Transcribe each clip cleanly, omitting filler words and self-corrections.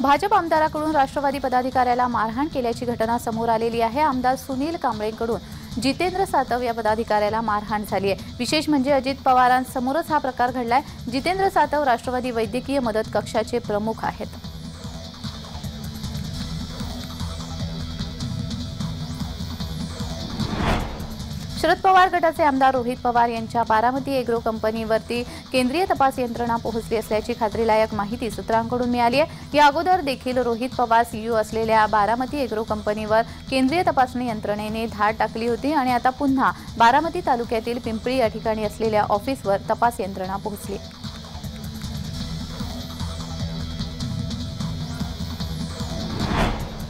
भाजप आमदाराकडून राष्ट्रवादी पदाधिकाऱ्याला मारहाण केल्याची घटना समोर आलेली आहे। आमदार सुनील कांबळेंकडून जितेंद्र सातव या पदाधिकाऱ्याला मारहाण झाली आहे। विशेष म्हणजे अजित पवारांसमोरच हा प्रकार घडलाय। जितेंद्र सातव राष्ट्रवादी वैद्यकीय मदत कक्षाचे प्रमुख आहेत। शरद पवार गटाचे आमदार रोहित पवार यांच्या बारामती एग्रो कंपनीवरती केंद्रीय तपास यंत्रणा पोहोचली असल्याची खात्रीलायक माहिती सूत्रांकडून मिळाली आहे। या अगोदर देखील रोहित पवार सीईओ असलेल्या बारामती एग्रो कंपनीवर केंद्रीय तपासणी यंत्रणेने धाड टाकली होती आणि आता पुन्हा बारामती तालुक्यातील पिंपळी या ठिकाणी असलेल्या ऑफिसवर तपास यंत्रणा पोहोचली।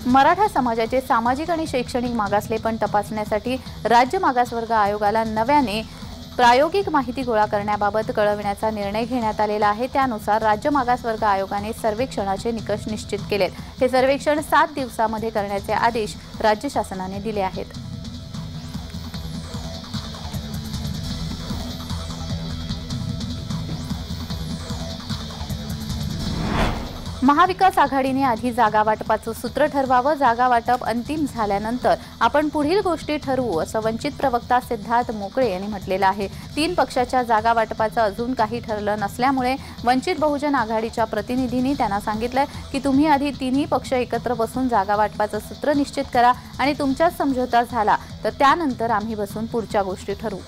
मराठा समाजाचे सामाजिक आणि शैक्षणिक मागासलेपण तपासण्यासाठी राज्य मागासवर्ग आयोगाला नव्याने प्रायोगिक माहिती गोळा करण्याबाबत कळविण्याचा निर्णय घेण्यात आलेला आहे। त्यानुसार राज्य मागासवर्ग आयोगाने सर्वेक्षणाचे निकष निश्चित केलेत। हे सर्वेक्षण 7 दिवसांमध्ये करण्याचे आदेश राज्य शासनाने दिले आहेत। महाविकास आघाडीने आधी जागा वाटपाचं सूत्र ठरवावं। जागा वाटप अंतिम झाल्यानंतर आपण पुढील गोष्टी ठरवू असं वंचित प्रवक्ता सिद्धार्थ मोकळे यांनी म्हटलेलं आहे। 3 पक्षाच्या जागा वाटपाचं अजून काही ठरलं नसल्यामुळे वंचित बहुजन आघाडीच्या प्रतिनिधींनी त्यांना सांगितलं की तुम्ही आधी तिन्ही पक्ष एकत्र बसून जागा वाटपाचं सूत्र निश्चित करा आणि तुमचा समझोता झाला तर त्यानंतर आम्ही बसून पुढच्या गोष्टी ठरवू।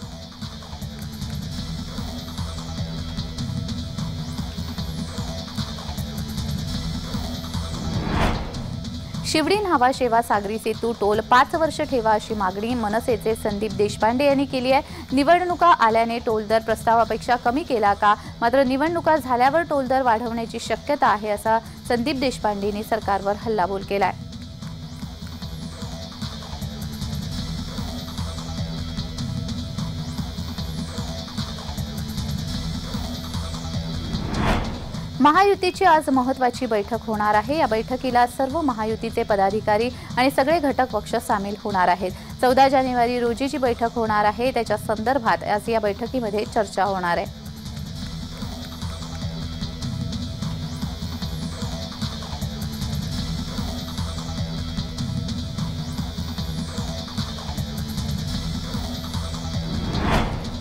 शिवडी न्हावा शेवा सागरी सेतू टोल 5 वर्ष ठेवा अशी मागणी मनसेचे संदीप देशपांडे यांनी केली आहे। निवडणुका आल्याने टोल दर प्रस्तावापेक्षा कमी केला का? मात्र निवडणुका झाल्यावर टोल दर वाढवण्याची शक्यता आहे असा संदीप देशपांडेंनी सरकारवर हल्लाबोल केलाय। महायुतीची आज महत्त्वाची बैठक होणार आहे। या बैठकीला सर्व महायुतीचे पदाधिकारी आणि सगळे घटक पक्ष सामील होणार आहेत। 14 जानेवारी रोजी जी बैठक होणार आहे त्याच्या संदर्भात आज या बैठकीमध्ये चर्चा होणार आहे।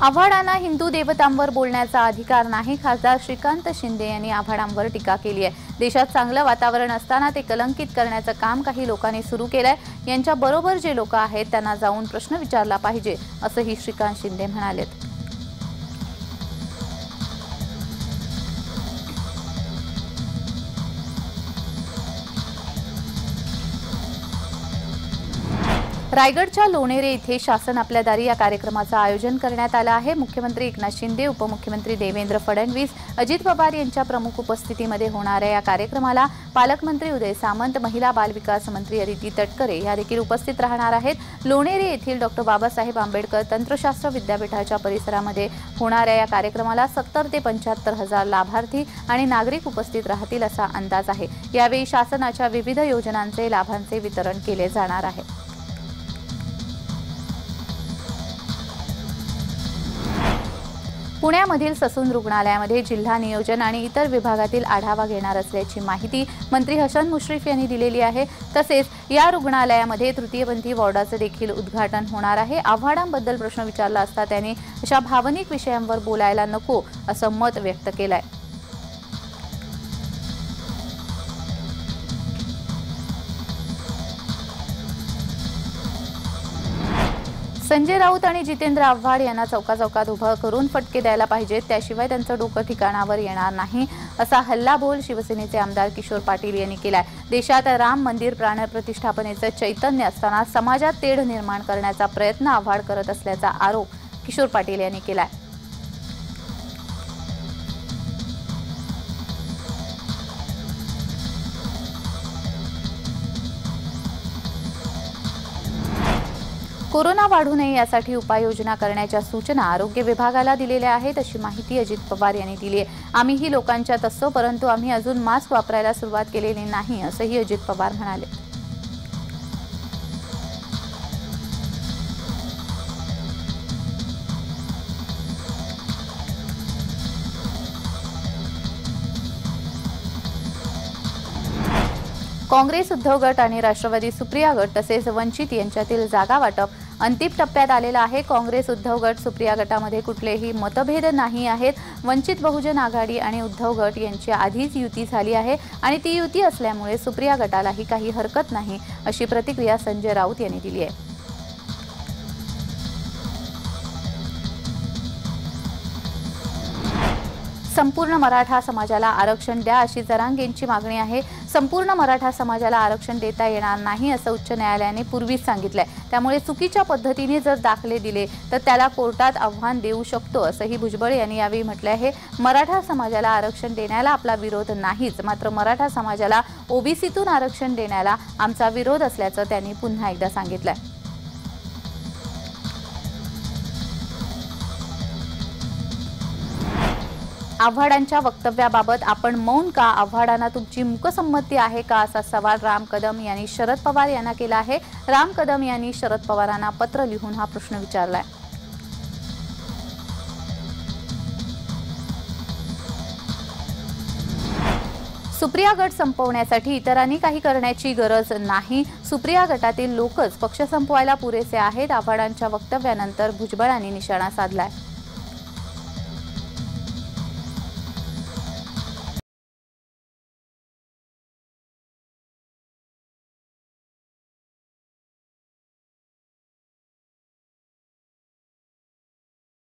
आव्हाडांना हिंदू देवतांवर बोलण्याचा अधिकार नाही। खासदार श्रीकांत शिंदे यांनी आव्हाडांवर टीका केली आहे। देशात चांगलं वातावरण असताना ते कलंकित करण्याचं काम काही लोकांनी सुरू केलंय। यांच्या बरोबर जे लोक आहेत त्यांना जाऊन प्रश्न विचारला पाहिजे असंही श्रीकांत शिंदे म्हणालेत। रायगडच्या लोणेरे इथे शासन आपल्या दारी या कार्यक्रमाचं आयोजन करण्यात आलं आहे। मुख्यमंत्री एकनाथ शिंदे, उपमुख्यमंत्री देवेंद्र फडणवीस, अजित पवार यांच्या प्रमुख उपस्थितीमध्ये होणाऱ्या या कार्यक्रमाला पालकमंत्री उदय सामंत, महिला बालविकास मंत्री अदिती तटकरे या देखील उपस्थित राहणार आहेत। लोणेरे येथील डॉ. बाबासाहेब आंबेडकर तंत्रशास्त्र विद्यापीठाच्या परिसरामध्ये होणाऱ्या या कार्यक्रमाला 70 ते 75 हजार लाभार्थी आणि नागरिक उपस्थित राहतील असा अंदाज आहे। यावेळी शासनाच्या विविध योजनांचे लाभांचे वितरण केले जाणार आहे। पुण्यामधील ससून रुग्णालयामध्ये जिल्हा नियोजन आणि इतर विभागातील आढावा घेणार असल्याची माहिती मंत्री हसन मुश्रीफ यांनी दिलेली आहे। तसेच या रुग्णालयामध्ये तृतीयपंथी वॉर्डाचे देखील उद्घाटन होणार आहे। आव्हाडांबद्दल प्रश्न विचारला असता त्यांनी अशा भावनिक विषयांवर बोलायला नको असं मत व्यक्त केलंय। संजय राऊत आणि जितेंद्र आव्हाड यांना चौकाचौकात उभं करून फटके द्यायला पाहिजेत, त्याशिवाय त्यांचं डोकं ठिकाणावर येणार नाही असा हल्लाबोल शिवसेनेचे आमदार किशोर पाटील यांनी केलाय। देशात राम मंदिर प्राणप्रतिष्ठापनेचं चैतन्य असताना समाजात तेढ निर्माण करण्याचा प्रयत्न आव्हाड करत असल्याचा आरोप किशोर पाटील यांनी केलाय। कोरोना वाढू नये यासाठी उपाययोजना करण्याच्या सूचना आरोग्य विभागाला दिलेल्या आहेत अशी माहिती अजित पवार यांनी दिली आहे। आम्हीही लोकांच्यात असतो, परंतु आम्ही अजून मास्क वापरायला सुरुवात केलेली नाही असंही अजित पवार म्हणाले। काँग्रेस उद्धव गट आणि राष्ट्रवादी सुप्रिया गट तसेच वंचित यांच्यातील जागा वाटप अंतिम टप्प्यात आलेला आहे। काँग्रेस उद्धव गट सुप्रिया गटामध्ये कुठलेही मतभेद नाही आहेत। वंचित बहुजन आघाडी आणि उद्धव गट यांची आधीच युती झाली आहे आणि ती युती असल्यामुळे सुप्रिया गटालाही काही हरकत नाही, अशी प्रतिक्रिया संजय राऊत यांनी दिली आहे। संपूर्ण मराठा समाजाला आरक्षण द्या अशी जरांगेंची मागणी आहे। संपूर्ण मराठा समाजाला आरक्षण देता येणार नाही असं उच्च न्यायालयाने पूर्वीच सांगितलंय। त्यामुळे चुकीच्या पद्धतीने जर दाखले दिले तर त्याला कोर्टात आव्हान देऊ शकतो, असंही भुजबळ यांनी यावेळी म्हटलं आहे। मराठा समाजाला आरक्षण देण्याला आपला विरोध नाहीच, मात्र मराठा समाजाला ओबीसीतून आरक्षण देण्याला आमचा विरोध असल्याचं त्यांनी पुन्हा एकदा सांगितलंय। आव्हाडांच्या वक्तव्याबाबत आपण मौन का? आव्हाडांना तुमची मूकसंमती आहे का, असा सवाल राम कदम यांनी शरद पवार यांना केला आहे। राम कदम यांनी शरद पवारांना पत्र लिहून हा प्रश्न विचारलाय। सुप्रिया गट संपवण्यासाठी इतरांनी काही करण्याची गरज नाही। सुप्रिया गटातील लोकच पक्ष संपवायला पुरेसे आहेत। आव्हाडांच्या वक्तव्यानंतर भुजबळांनी निशाणा साधलाय।